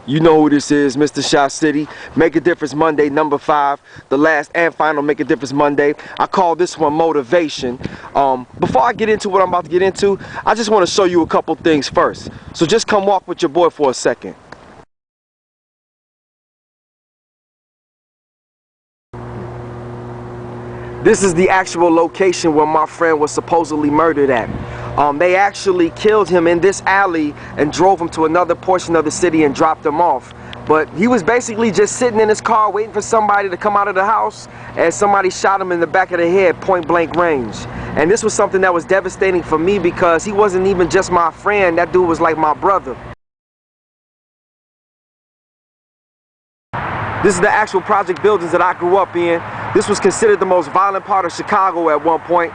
You know who this is, Mr. Shot City. Make a Difference Monday, number 5. The last and final Make a Difference Monday. I call this one motivation. Before I get into what I'm about to get into, I just want to show you a couple things first. So just come walk with your boy for a second. This is the actual location where my friend was supposedly murdered at. They actually killed him in this alley and drove him to another portion of the city and dropped him off. But he was basically just sitting in his car waiting for somebody to come out of the house, and somebody shot him in the back of the head, point blank range. And this was something that was devastating for me because he wasn't even just my friend, that dude was like my brother. This is the actual project buildings that I grew up in. This was considered the most violent part of Chicago at one point.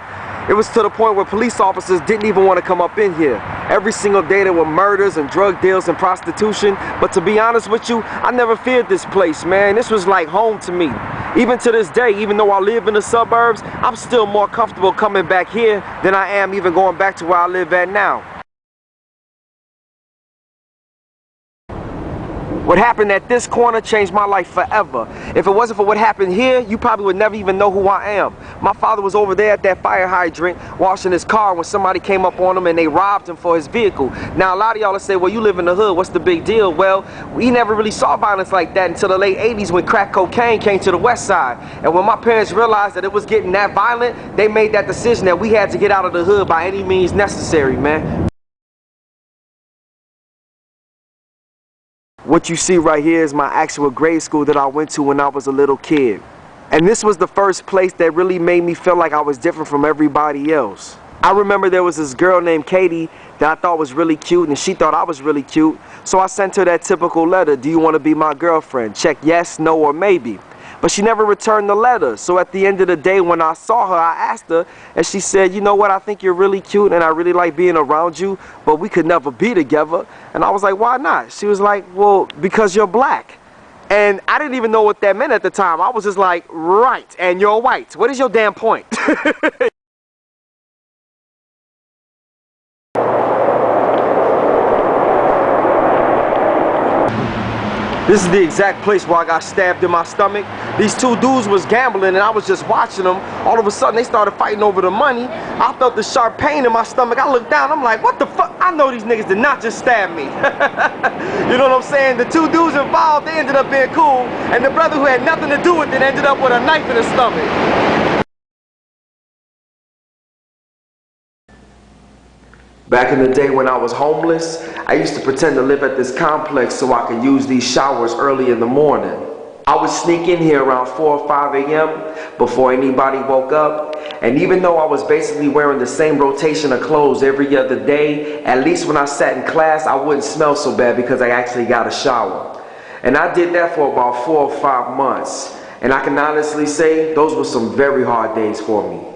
It was to the point where police officers didn't even want to come up in here. Every single day there were murders and drug deals and prostitution. But to be honest with you, I never feared this place, man. This was like home to me. Even to this day, even though I live in the suburbs, I'm still more comfortable coming back here than I am even going back to where I live at now. What happened at this corner changed my life forever. If it wasn't for what happened here, you probably would never even know who I am. My father was over there at that fire hydrant washing his car when somebody came up on him and they robbed him for his vehicle. Now a lot of y'all will say, well, you live in the hood, what's the big deal? Well, we never really saw violence like that until the late 80s when crack cocaine came to the west side. And when my parents realized that it was getting that violent, they made that decision that we had to get out of the hood by any means necessary, man. What you see right here is my actual grade school that I went to when I was a little kid. And this was the first place that really made me feel like I was different from everybody else. I remember there was this girl named Katie that I thought was really cute, and she thought I was really cute. So I sent her that typical letter, do you want to be my girlfriend? Check yes, no, or maybe. But she never returned the letter. So at the end of the day, when I saw her, I asked her, and she said, you know what, I think you're really cute and I really like being around you, but we could never be together. And I was like, why not? She was like, well, because you're black. And I didn't even know what that meant at the time. I was just like, right, and you're white. What is your damn point? This is the exact place where I got stabbed in my stomach. These two dudes was gambling and I was just watching them. All of a sudden they started fighting over the money. I felt the sharp pain in my stomach. I looked down, I'm like, what the fuck? I know these niggas did not just stab me. You know what I'm saying? The two dudes involved, they ended up being cool. And the brother who had nothing to do with it ended up with a knife in his stomach. Back in the day when I was homeless, I used to pretend to live at this complex so I could use these showers early in the morning. I would sneak in here around 4 or 5 a.m. before anybody woke up. And even though I was basically wearing the same rotation of clothes every other day, at least when I sat in class, I wouldn't smell so bad because I actually got a shower. And I did that for about 4 or 5 months. And I can honestly say those were some very hard days for me.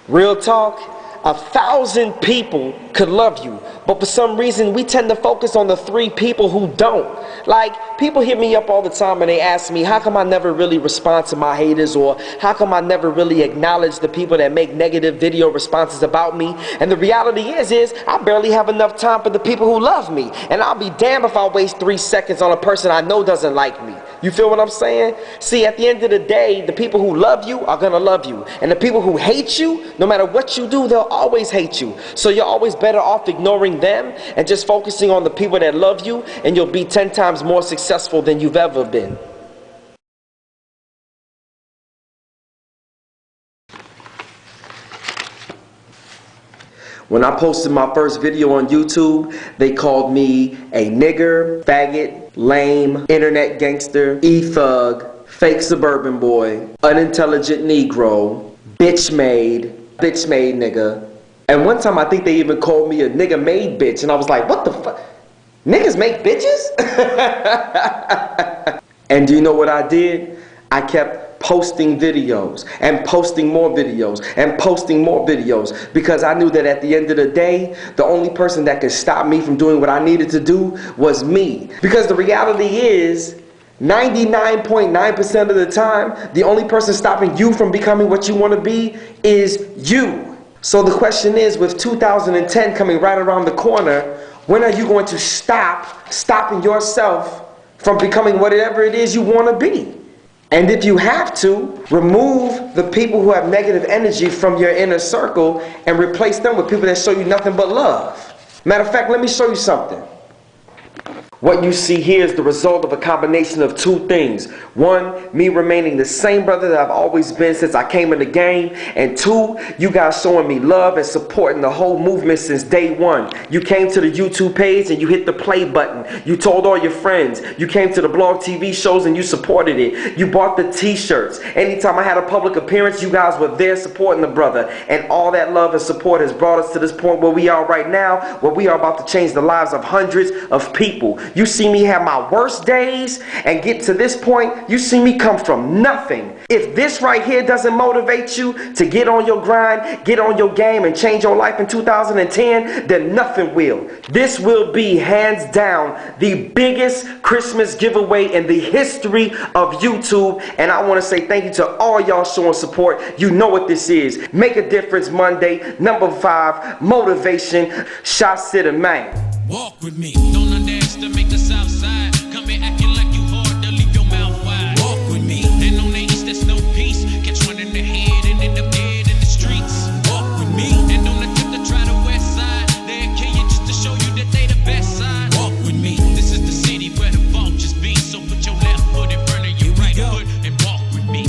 Real talk, 1,000 people could love you, but for some reason we tend to focus on the 3 people who don't. Like, people hit me up all the time and they ask me, how come I never really respond to my haters, or how come I never really acknowledge the people that make negative video responses about me? And the reality is I barely have enough time for the people who love me, and I'll be damned if I waste 3 seconds on a person I know doesn't like me. You feel what I'm saying? See, at the end of the day, the people who love you are gonna love you, and the people who hate you, no matter what you do, they'll always hate you. So you're always better off ignoring them and just focusing on the people that love you, and you'll be 10 times more successful than you've ever been. When I posted my first video on YouTube, they called me a nigger, faggot, lame, internet gangster, e-thug, fake suburban boy, unintelligent Negro, bitch made nigga. And one time I think they even called me a nigga made bitch, and I was like, what the fuck? Niggas make bitches? And do you know what I did? I kept posting videos and posting more videos and posting more videos, because I knew that at the end of the day, the only person that could stop me from doing what I needed to do was me. Because the reality is, 99.9% of the time, the only person stopping you from becoming what you want to be is you. So the question is, with 2010 coming right around the corner, when are you going to stop stopping yourself from becoming whatever it is you want to be? And if you have to, remove the people who have negative energy from your inner circle and replace them with people that show you nothing but love. Matter of fact, let me show you something. What you see here is the result of a combination of two things. One, me remaining the same brother that I've always been since I came in the game. And two, you guys showing me love and supporting the whole movement since day one. You came to the YouTube page and you hit the play button. You told all your friends. You came to the blog TV shows and you supported it. You bought the t-shirts. Anytime I had a public appearance, you guys were there supporting the brother. And all that love and support has brought us to this point where we are right now, where we are about to change the lives of hundreds of people. You see me have my worst days and get to this point. You see me come from nothing. If this right here doesn't motivate you to get on your grind, get on your game, and change your life in 2010, then nothing will. This will be hands down the biggest Christmas giveaway in the history of YouTube. And I want to say thank you to all y'all showing support. You know what this is. Make a Difference Monday, number 5, motivation. Shot City, man. Walk with me. Don't underestimate the South.